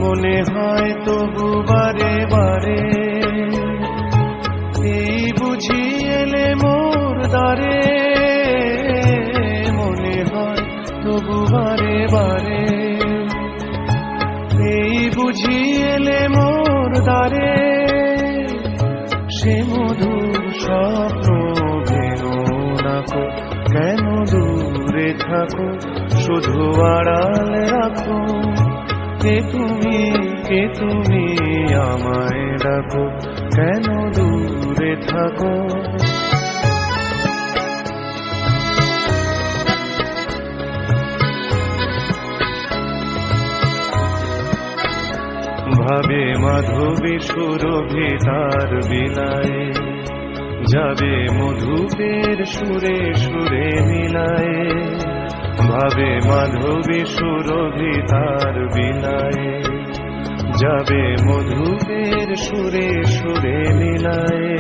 মনে হয় তবু বারে বারে, এই বুঝি এলে মোর দ্বারে। মনে হয় তবু বারে বারে, এই বুঝি এলে মোর দ্বারে। সে মধুর স্বপ্ন ভেঙো নাকো, কেন দূরে থাকো, শুধু আড়াল রাখো। কে তুমি আমায় ডাকো, কেন দূরে থাকো। ভাবে মাধবী সুরভি তার বিলায়ে, যাবে মধুপের সুরে সুরে মিলায়ে। ভাবে মাধবী সুরভি তার বিলায়ে, যাবে মধুপের সুরে সুরে মিলায়ে।